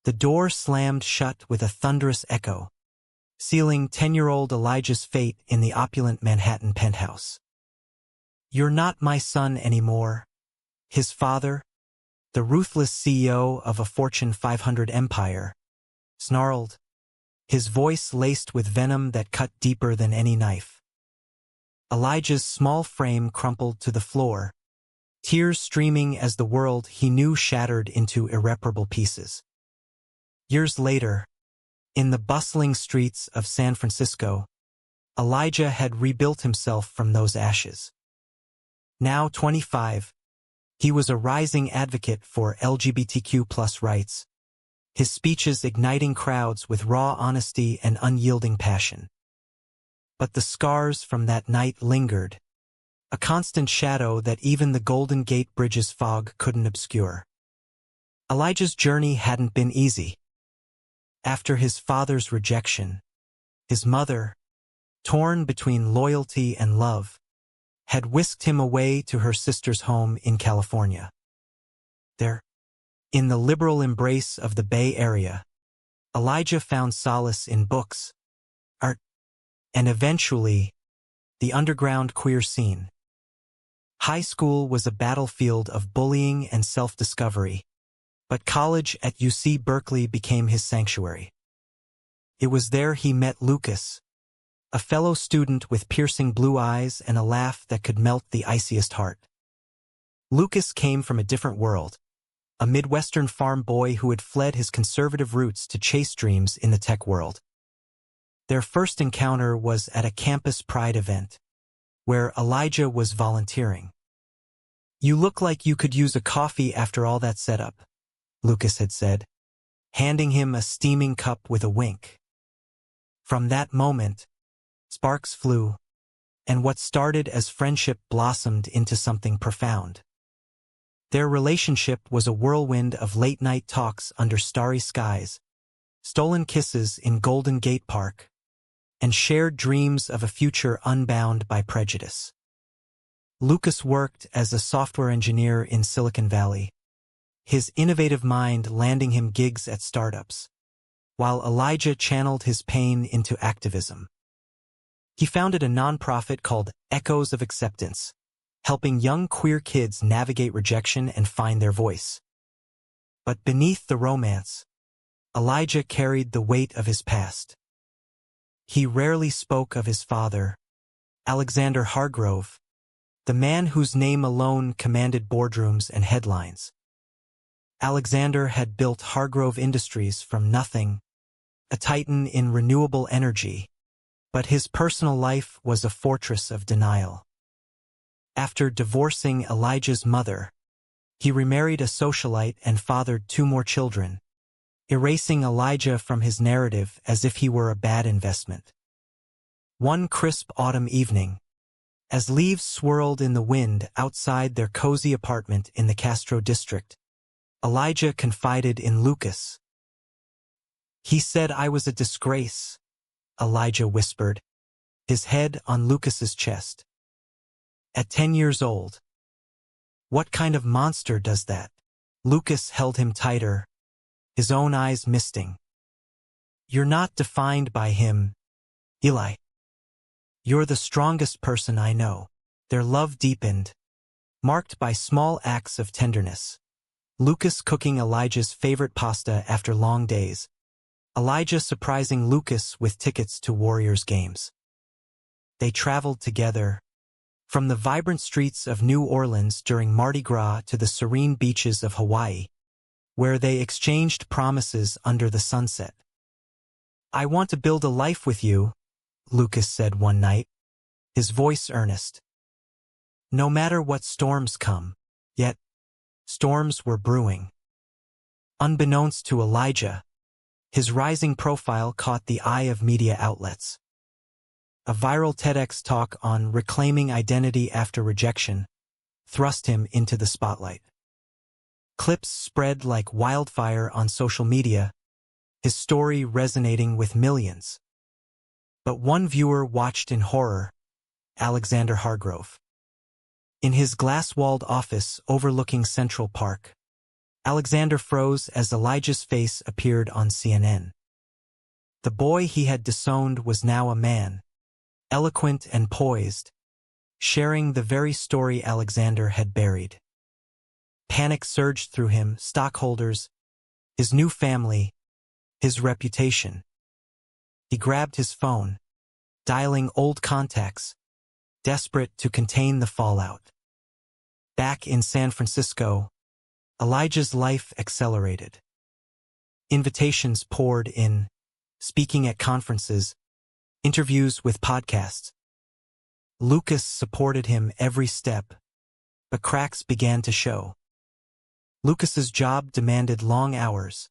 The door slammed shut with a thunderous echo, sealing 10-year-old Elijah's fate in the opulent Manhattan penthouse. "You're not my son anymore," his father, the ruthless CEO of a Fortune 500 empire, snarled, his voice laced with venom that cut deeper than any knife. Elijah's small frame crumpled to the floor, tears streaming as the world he knew shattered into irreparable pieces. Years later, in the bustling streets of San Francisco, Elijah had rebuilt himself from those ashes. Now 25, he was a rising advocate for LGBTQ+ rights, his speeches igniting crowds with raw honesty and unyielding passion. But the scars from that night lingered, a constant shadow that even the Golden Gate Bridge's fog couldn't obscure. Elijah's journey hadn't been easy. After his father's rejection, his mother, torn between loyalty and love, had whisked him away to her sister's home in California. There, in the liberal embrace of the Bay Area, Elijah found solace in books, art, and eventually, the underground queer scene. High school was a battlefield of bullying and self-discovery, but college at UC Berkeley became his sanctuary. It was there he met Lucas, a fellow student with piercing blue eyes and a laugh that could melt the iciest heart. Lucas came from a different world, a Midwestern farm boy who had fled his conservative roots to chase dreams in the tech world. Their first encounter was at a campus pride event, where Elijah was volunteering. "You look like you could use a coffee after all that setup," Lucas had said, handing him a steaming cup with a wink. From that moment, sparks flew, and what started as friendship blossomed into something profound. Their relationship was a whirlwind of late-night talks under starry skies, stolen kisses in Golden Gate Park, and shared dreams of a future unbound by prejudice. Lucas worked as a software engineer in Silicon Valley, his innovative mind landing him gigs at startups, while Elijah channeled his pain into activism. He founded a nonprofit called Echoes of Acceptance, helping young queer kids navigate rejection and find their voice. But beneath the romance, Elijah carried the weight of his past. He rarely spoke of his father, Alexander Hargrove, the man whose name alone commanded boardrooms and headlines. Alexander had built Hargrove Industries from nothing, a titan in renewable energy, but his personal life was a fortress of denial. After divorcing Elijah's mother, he remarried a socialite and fathered 2 more children, erasing Elijah from his narrative as if he were a bad investment. One crisp autumn evening, as leaves swirled in the wind outside their cozy apartment in the Castro district, Elijah confided in Lucas. "He said I was a disgrace," Elijah whispered, his head on Lucas's chest. "At 10 years old. What kind of monster does that?" Lucas held him tighter, his own eyes misting. "You're not defined by him, Eli. You're the strongest person I know." Their love deepened, marked by small acts of tenderness. Lucas cooking Elijah's favorite pasta after long days, Elijah surprising Lucas with tickets to Warriors games. They traveled together, from the vibrant streets of New Orleans during Mardi Gras to the serene beaches of Hawaii, where they exchanged promises under the sunset. "I want to build a life with you," Lucas said one night, his voice earnest. "No matter what storms come." Yet, storms were brewing. Unbeknownst to Elijah, his rising profile caught the eye of media outlets. A viral TEDx talk on reclaiming identity after rejection thrust him into the spotlight. Clips spread like wildfire on social media, his story resonating with millions. But one viewer watched in horror, Alexander Hargrove. In his glass-walled office overlooking Central Park, Alexander froze as Elijah's face appeared on CNN. The boy he had disowned was now a man, eloquent and poised, sharing the very story Alexander had buried. Panic surged through him, stockholders, his new family, his reputation. He grabbed his phone, dialing old contacts, desperate to contain the fallout. Back in San Francisco, Elijah's life accelerated. Invitations poured in, speaking at conferences, interviews with podcasts. Lucas supported him every step, but cracks began to show. Lucas's job demanded long hours,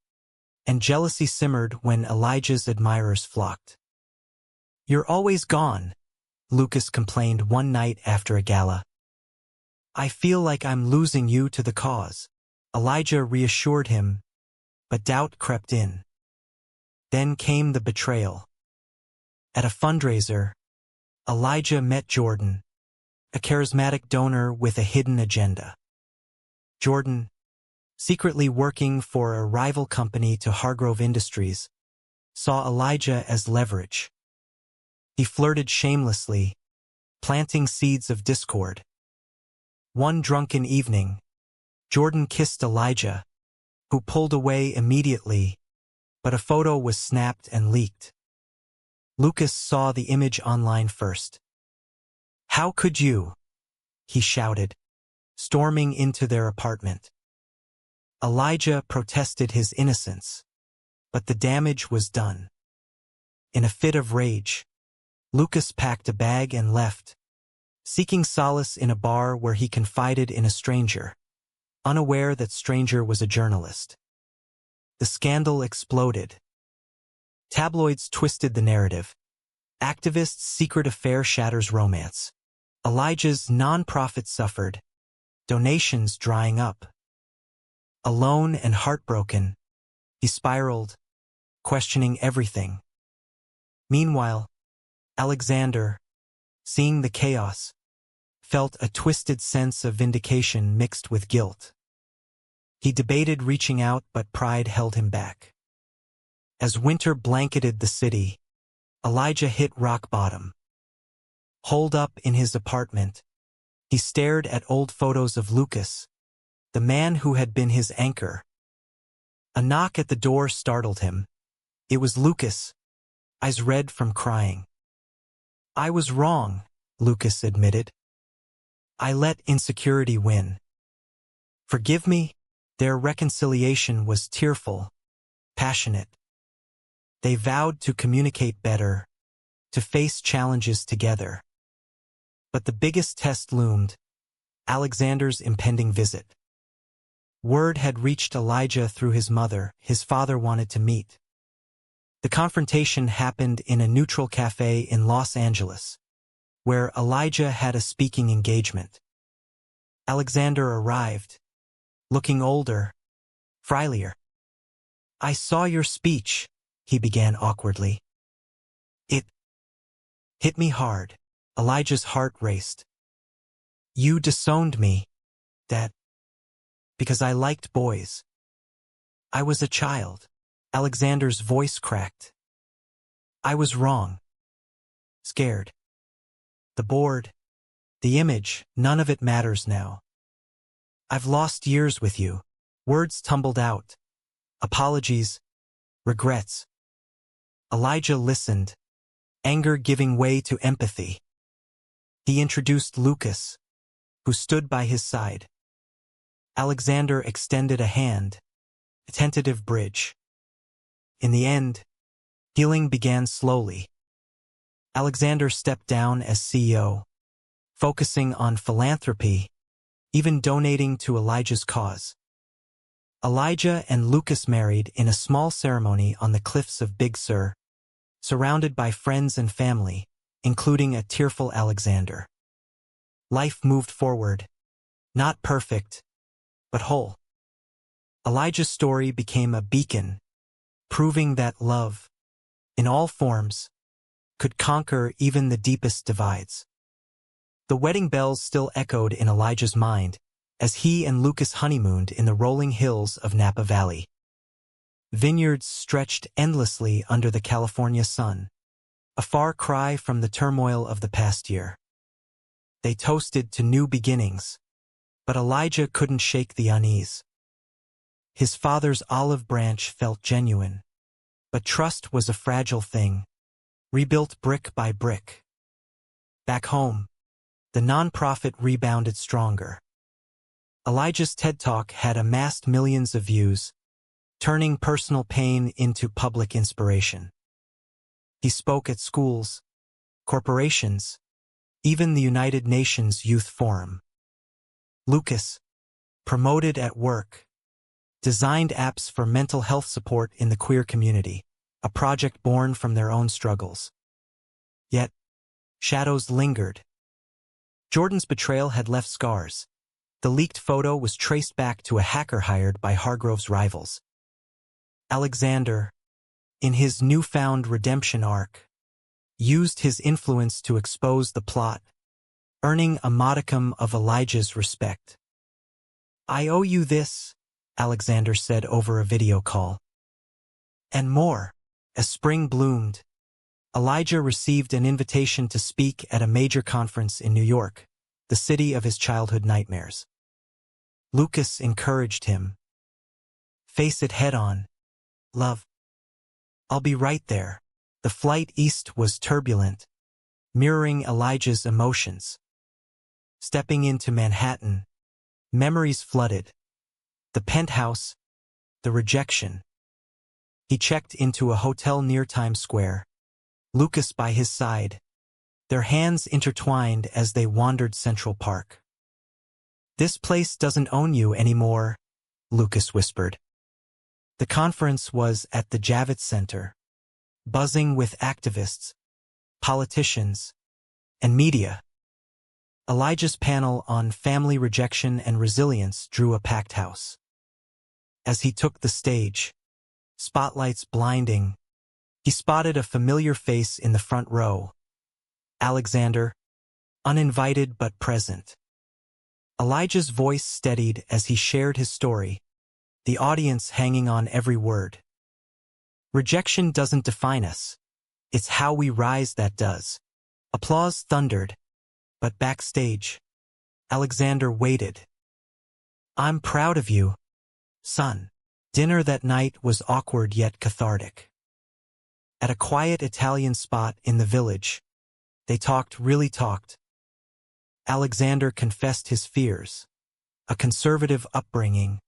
and jealousy simmered when Elijah's admirers flocked. "You're always gone," Lucas complained one night after a gala. "I feel like I'm losing you to the cause," Elijah reassured him, but doubt crept in. Then came the betrayal. At a fundraiser, Elijah met Jordan, a charismatic donor with a hidden agenda. Jordan, secretly working for a rival company to Hargrove Industries, saw Elijah as leverage. He flirted shamelessly, planting seeds of discord. One drunken evening, Jordan kissed Elijah, who pulled away immediately, but a photo was snapped and leaked. Lucas saw the image online first. "How could you?" he shouted, storming into their apartment. Elijah protested his innocence, but the damage was done. In a fit of rage, Lucas packed a bag and left, seeking solace in a bar where he confided in a stranger, unaware that stranger was a journalist. The scandal exploded. Tabloids twisted the narrative. Activists' secret affair shatters romance. Elijah's nonprofit suffered, donations drying up. Alone and heartbroken, he spiraled, questioning everything. Meanwhile, Alexander, seeing the chaos, felt a twisted sense of vindication mixed with guilt. He debated reaching out, but pride held him back. As winter blanketed the city, Elijah hit rock bottom. Holed up in his apartment, he stared at old photos of Lucas, the man who had been his anchor. A knock at the door startled him. It was Lucas, eyes red from crying. "I was wrong," Lucas admitted. "I let insecurity win. Forgive me?" Their reconciliation was tearful, passionate. They vowed to communicate better, to face challenges together. But the biggest test loomed: Alexander's impending visit. Word had reached Elijah through his mother. His father wanted to meet. The confrontation happened in a neutral cafe in Los Angeles, where Elijah had a speaking engagement. Alexander arrived, looking older, frilier. "I saw your speech," he began awkwardly. "It hit me hard." Elijah's heart raced. "You disowned me, Dad, because I liked boys. I was a child." Alexander's voice cracked. "I was wrong. Scared. The board, the image, none of it matters now. I've lost years with you." Words tumbled out. Apologies, regrets. Elijah listened, anger giving way to empathy. He introduced Lucas, who stood by his side. Alexander extended a hand, a tentative bridge. In the end, healing began slowly. Alexander stepped down as CEO, focusing on philanthropy, even donating to Elijah's cause. Elijah and Lucas married in a small ceremony on the cliffs of Big Sur, surrounded by friends and family, including a tearful Alexander. Life moved forward, not perfect, but whole. Elijah's story became a beacon, proving that love, in all forms, could conquer even the deepest divides. The wedding bells still echoed in Elijah's mind as he and Lucas honeymooned in the rolling hills of Napa Valley. Vineyards stretched endlessly under the California sun, a far cry from the turmoil of the past year. They toasted to new beginnings, but Elijah couldn't shake the unease. His father's olive branch felt genuine, but trust was a fragile thing, rebuilt brick by brick. Back home, the nonprofit rebounded stronger. Elijah's TED Talk had amassed millions of views, turning personal pain into public inspiration. He spoke at schools, corporations, even the United Nations Youth Forum. Lucas, promoted at work, designed apps for mental health support in the queer community, a project born from their own struggles. Yet, shadows lingered. Jordan's betrayal had left scars. The leaked photo was traced back to a hacker hired by Hargrove's rivals. Alexander, in his newfound redemption arc, used his influence to expose the plot, earning a modicum of Elijah's respect. "I owe you this," Alexander said over a video call. And more. As spring bloomed, Elijah received an invitation to speak at a major conference in New York, the city of his childhood nightmares. Lucas encouraged him. "Face it head-on, love. I'll be right there." The flight east was turbulent, mirroring Elijah's emotions. Stepping into Manhattan, memories flooded. The penthouse, the rejection. He checked into a hotel near Times Square, Lucas by his side, their hands intertwined as they wandered Central Park. "This place doesn't own you anymore," Lucas whispered. The conference was at the Javits Center, buzzing with activists, politicians, and media. Elijah's panel on family rejection and resilience drew a packed house. As he took the stage, spotlights blinding, he spotted a familiar face in the front row. Alexander, uninvited but present. Elijah's voice steadied as he shared his story, the audience hanging on every word. "Rejection doesn't define us. It's how we rise that does." Applause thundered, but backstage, Alexander waited. "I'm proud of you, son." Dinner that night was awkward yet cathartic. At a quiet Italian spot in the village, they really talked. Alexander confessed his fears, a conservative upbringing,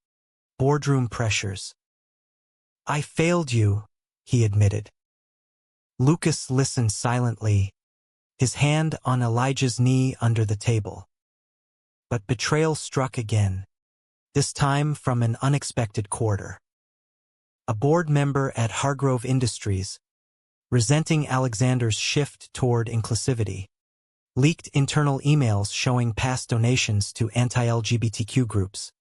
boardroom pressures. "I failed you," he admitted. Lucas listened silently, his hand on Elijah's knee under the table. But betrayal struck again, this time from an unexpected quarter. A board member at Hargrove Industries, resenting Alexander's shift toward inclusivity, leaked internal emails showing past donations to anti-LGBTQ groups.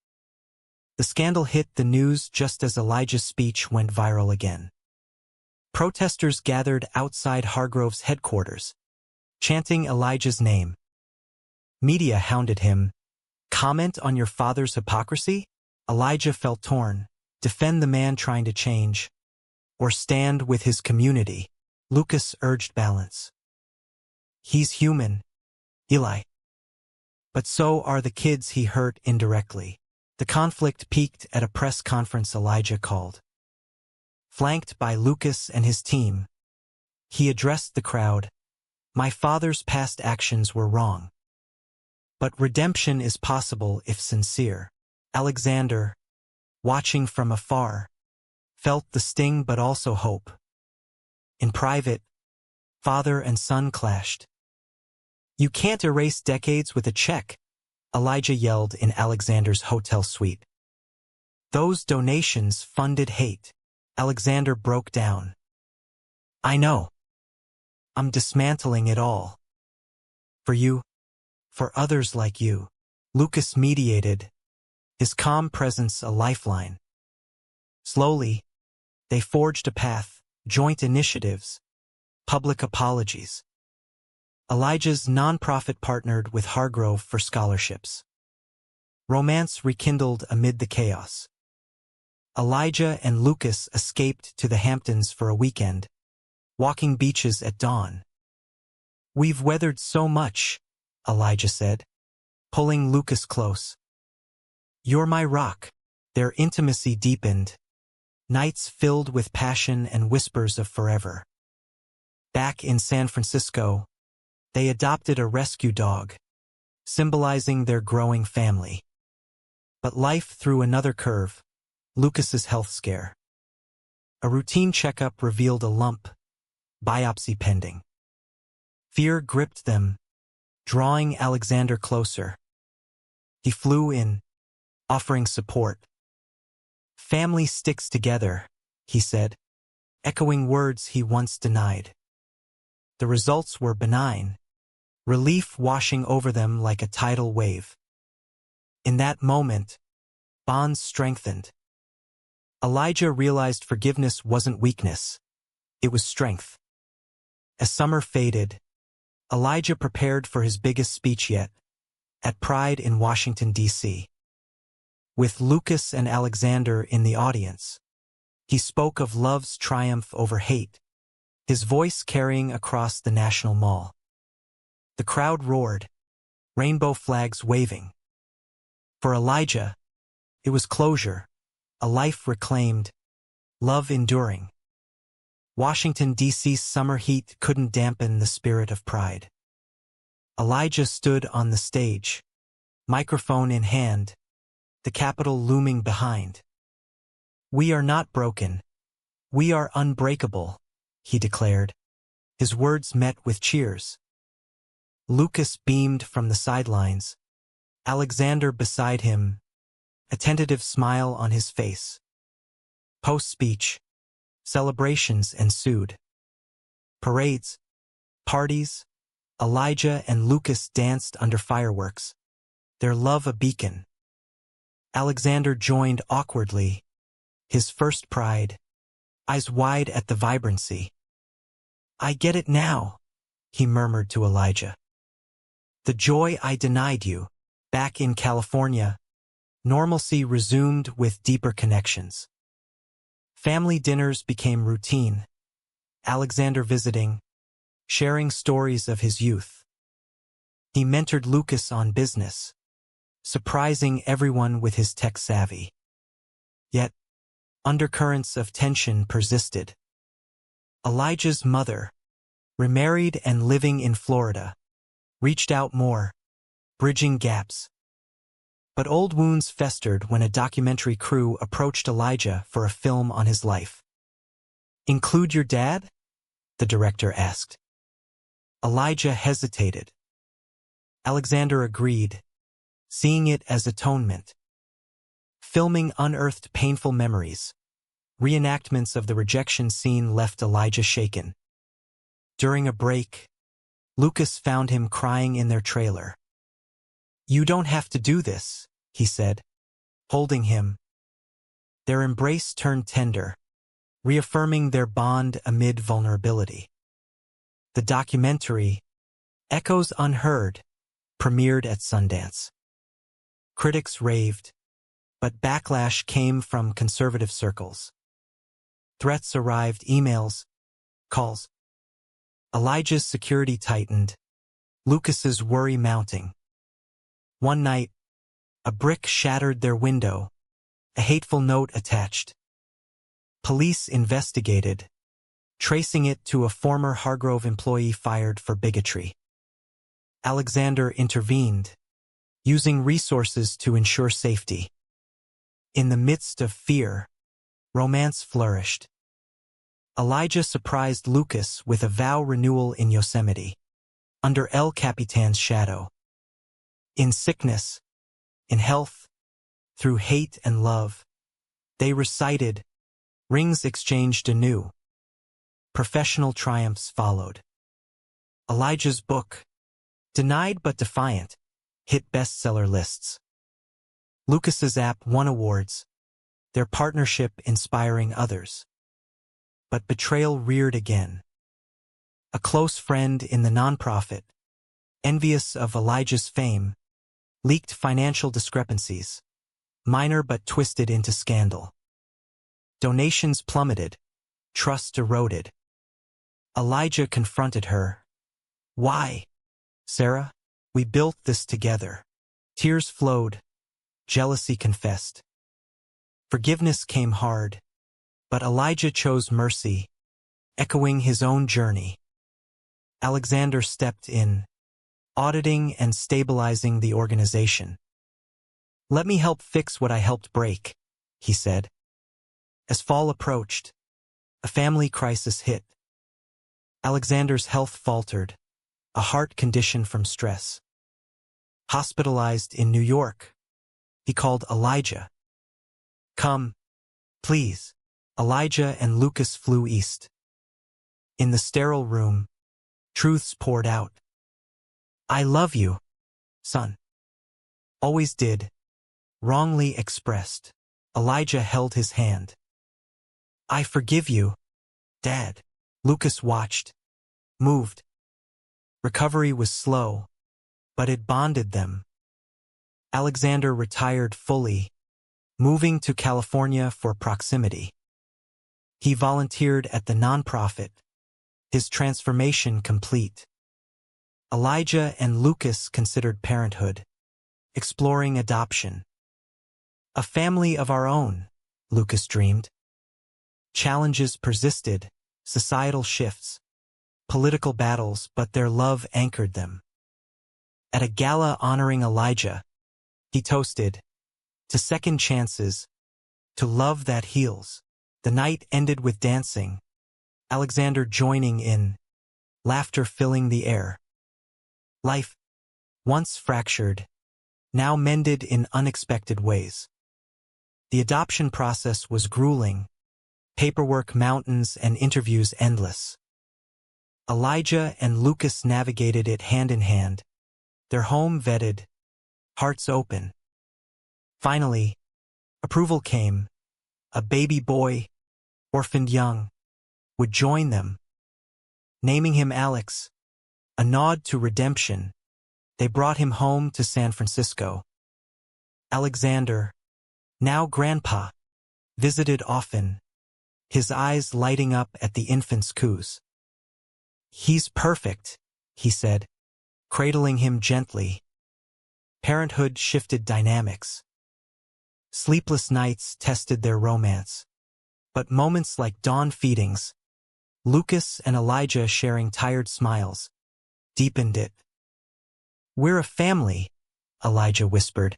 The scandal hit the news just as Elijah's speech went viral again. Protesters gathered outside Hargrove's headquarters, chanting Elijah's name. Media hounded him. "Comment on your father's hypocrisy?" Elijah felt torn. Defend the man trying to change, or stand with his community? Lucas urged balance. "He's human, Eli. But so are the kids he hurt indirectly." The conflict peaked at a press conference Elijah called. Flanked by Lucas and his team, he addressed the crowd. "My father's past actions were wrong. But redemption is possible if sincere." Alexander, watching from afar, felt the sting but also hope. In private, father and son clashed. "You can't erase decades with a check," Elijah yelled in Alexander's hotel suite. "Those donations funded hate." Alexander broke down. "I know. I'm dismantling it all. For you, for others like you." Lucas mediated, his calm presence a lifeline. Slowly, they forged a path, joint initiatives, public apologies. Elijah's nonprofit partnered with Hargrove for scholarships. Romance rekindled amid the chaos. Elijah and Lucas escaped to the Hamptons for a weekend, walking beaches at dawn. "We've weathered so much," Elijah said, pulling Lucas close. "You're my rock." Their intimacy deepened, nights filled with passion and whispers of forever. Back in San Francisco, they adopted a rescue dog, symbolizing their growing family. But life threw another curve, Lucas's health scare. A routine checkup revealed a lump, biopsy pending. Fear gripped them, drawing Alexander closer. He flew in, offering support. "Family sticks together," he said, echoing words he once denied. The results were benign, relief washing over them like a tidal wave. In that moment, bonds strengthened. Elijah realized forgiveness wasn't weakness, it was strength. As summer faded, Elijah prepared for his biggest speech yet, at Pride in Washington, D.C. With Lucas and Alexander in the audience, he spoke of love's triumph over hate, his voice carrying across the National Mall. The crowd roared, rainbow flags waving. For Elijah, it was closure, a life reclaimed, love enduring. Washington, D.C.'s summer heat couldn't dampen the spirit of pride. Elijah stood on the stage, microphone in hand, the Capitol looming behind. "We are not broken. We are unbreakable," he declared. His words met with cheers. Lucas beamed from the sidelines, Alexander beside him, a tentative smile on his face. Post-speech, celebrations ensued. Parades, parties, Elijah and Lucas danced under fireworks, their love a beacon. Alexander joined awkwardly, his first pride, eyes wide at the vibrancy. "I get it now," he murmured to Elijah. "The joy I denied you." Back in California, normalcy resumed with deeper connections. Family dinners became routine, Alexander visiting, sharing stories of his youth. He mentored Lucas on business, surprising everyone with his tech savvy. Yet, undercurrents of tension persisted. Elijah's mother, remarried and living in Florida, reached out more, bridging gaps. But old wounds festered when a documentary crew approached Elijah for a film on his life. "Include your dad?" the director asked. Elijah hesitated. Alexander agreed, seeing it as atonement. Filming unearthed painful memories. Reenactments of the rejection scene left Elijah shaken. During a break, Lucas found him crying in their trailer. "You don't have to do this," he said, holding him. Their embrace turned tender, reaffirming their bond amid vulnerability. The documentary, Echoes Unheard, premiered at Sundance. Critics raved, but backlash came from conservative circles. Threats arrived, emails, calls. Elijah's security tightened, Lucas's worry mounting. One night, a brick shattered their window, a hateful note attached. Police investigated, tracing it to a former Hargrove employee fired for bigotry. Alexander intervened, using resources to ensure safety. In the midst of fear, romance flourished. Elijah surprised Lucas with a vow renewal in Yosemite, under El Capitan's shadow. In sickness, in health, through hate and love, they recited, rings exchanged anew. Professional triumphs followed. Elijah's book, Denied but Defiant, hit bestseller lists. Lucas's app won awards, their partnership inspiring others. But betrayal reared again. A close friend in the nonprofit, envious of Elijah's fame, Leaked financial discrepancies. Minor but twisted into scandal. Donations plummeted. Trust eroded. Elijah confronted her. Why? Sarah, we built this together. Tears flowed. Jealousy confessed. Forgiveness came hard. But Elijah chose mercy, echoing his own journey. Alexander stepped in, auditing and stabilizing the organization. Let me help fix what I helped break, he said. As fall approached, a family crisis hit. Alexander's health faltered, a heart condition from stress. Hospitalized in New York, he called Elijah. Come, please. Elijah and Lucas flew east. In the sterile room, truths poured out. I love you, son. Always did. Wrongly expressed. Elijah held his hand. I forgive you, Dad. Lucas watched. Moved. Recovery was slow, but it bonded them. Alexander retired fully, moving to California for proximity. He volunteered at the nonprofit, his transformation complete. Elijah and Lucas considered parenthood, exploring adoption. A family of our own, Lucas dreamed. Challenges persisted, societal shifts, political battles, but their love anchored them. At a gala honoring Elijah, he toasted, to second chances, to love that heals. The night ended with dancing, Alexander joining in, laughter filling the air. Life, once fractured, now mended in unexpected ways. The adoption process was grueling, paperwork mountains and interviews endless. Elijah and Lucas navigated it hand in hand, their home vetted, hearts open. Finally, approval came. A baby boy, orphaned young, would join them. Naming him Alex, a nod to redemption, they brought him home to San Francisco. Alexander, now grandpa, visited often, his eyes lighting up at the infant's coos. He's perfect, he said, cradling him gently. Parenthood shifted dynamics. Sleepless nights tested their romance. But moments like dawn feedings, Lucas and Elijah sharing tired smiles, deepened it. We're a family, Elijah whispered.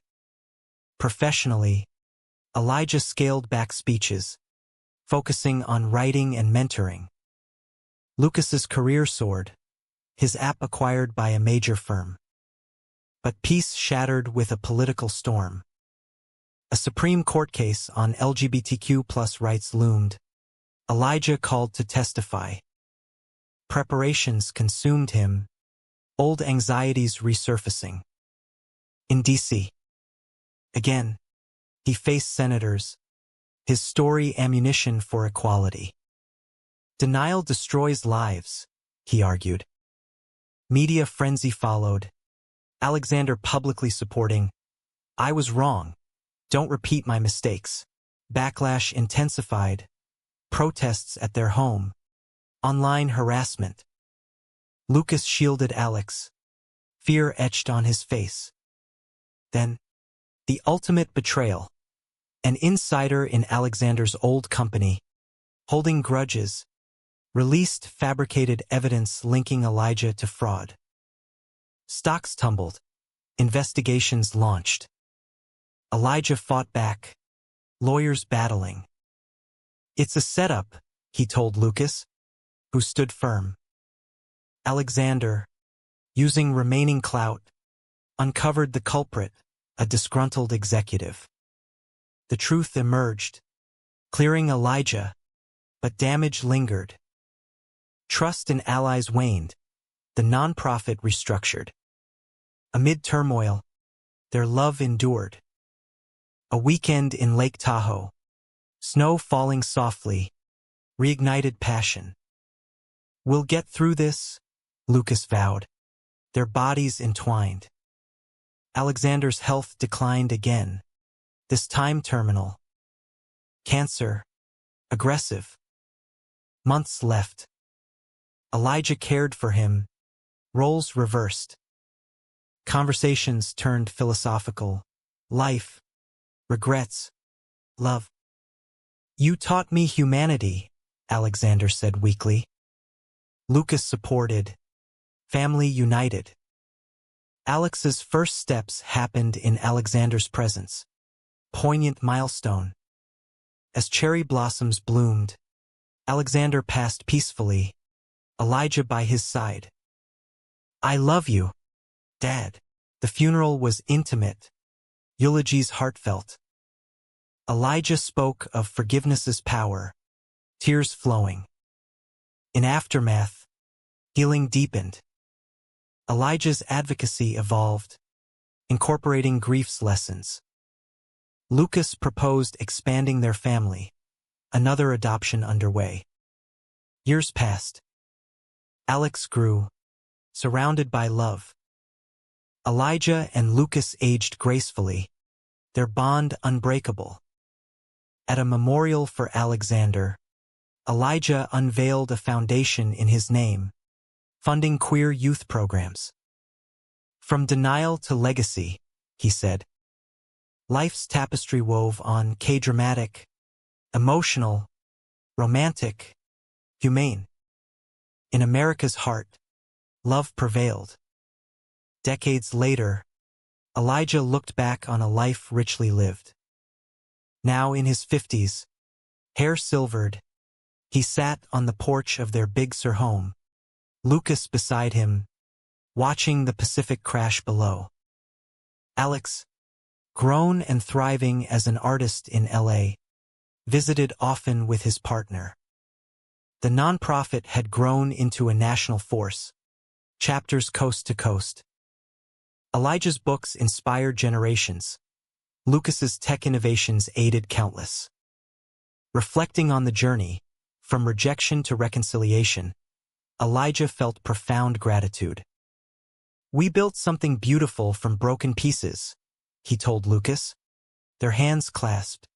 Professionally, Elijah scaled back speeches, focusing on writing and mentoring. Lucas's career soared, his app acquired by a major firm. But peace shattered with a political storm. A Supreme Court case on LGBTQ+ rights loomed. Elijah called to testify. Preparations consumed him, old anxieties resurfacing. In D.C. Again, he faced senators, his story ammunition for equality. Denial destroys lives, he argued. Media frenzy followed, Alexander publicly supporting, I was wrong. Don't repeat my mistakes. Backlash intensified. Protests at their home. Online harassment. Lucas shielded Alex. Fear etched on his face. Then, the ultimate betrayal. An insider in Alexander's old company, holding grudges, released fabricated evidence linking Elijah to fraud. Stocks tumbled. Investigations launched. Elijah fought back, lawyers battling. It's a setup, he told Lucas, who stood firm. Alexander, using remaining clout, uncovered the culprit, a disgruntled executive. The truth emerged, clearing Elijah, but damage lingered. Trust in allies waned, the nonprofit restructured. Amid turmoil, their love endured. A weekend in Lake Tahoe. Snow falling softly. Reignited passion. We'll get through this, Lucas vowed. Their bodies entwined. Alexander's health declined again, this time terminal. Cancer. Aggressive. Months left. Elijah cared for him. Roles reversed. Conversations turned philosophical. Life. Regrets. Love. "You taught me humanity," Alexander said weakly. Lucas supported. Family united. Alex's first steps happened in Alexander's presence. Poignant milestone. As cherry blossoms bloomed, Alexander passed peacefully, Elijah by his side. "I love you, Dad." The funeral was intimate, eulogies heartfelt. Elijah spoke of forgiveness's power, tears flowing. In aftermath, healing deepened. Elijah's advocacy evolved, incorporating grief's lessons. Lucas proposed expanding their family, another adoption underway. Years passed. Alex grew, surrounded by love. Elijah and Lucas aged gracefully, their bond unbreakable. At a memorial for Alexander, Elijah unveiled a foundation in his name, funding queer youth programs. "From denial to legacy," he said. Life's tapestry wove on K-dramatic, emotional, romantic, humane. In America's heart, love prevailed. Decades later, Elijah looked back on a life richly lived. Now in his 50s, hair silvered, he sat on the porch of their Big Sur home, Lucas beside him, watching the Pacific crash below. Alex, grown and thriving as an artist in LA, visited often with his partner. The nonprofit had grown into a national force, chapters coast to coast. Elijah's books inspired generations. Lucas's tech innovations aided countless. Reflecting on the journey, from rejection to reconciliation, Elijah felt profound gratitude. "We built something beautiful from broken pieces," he told Lucas. Their hands clasped.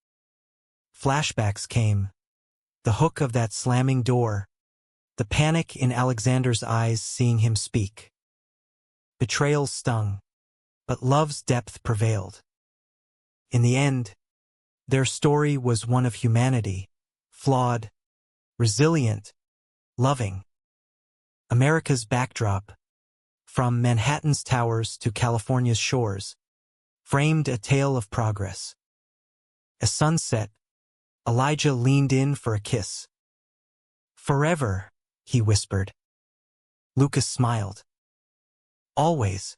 Flashbacks came. The hook of that slamming door. The panic in Alexander's eyes seeing him speak. Betrayal stung, but love's depth prevailed. In the end, their story was one of humanity, flawed, resilient, loving. America's backdrop, from Manhattan's towers to California's shores, framed a tale of progress. As sunset, Elijah leaned in for a kiss. "Forever," he whispered. Lucas smiled. "Always."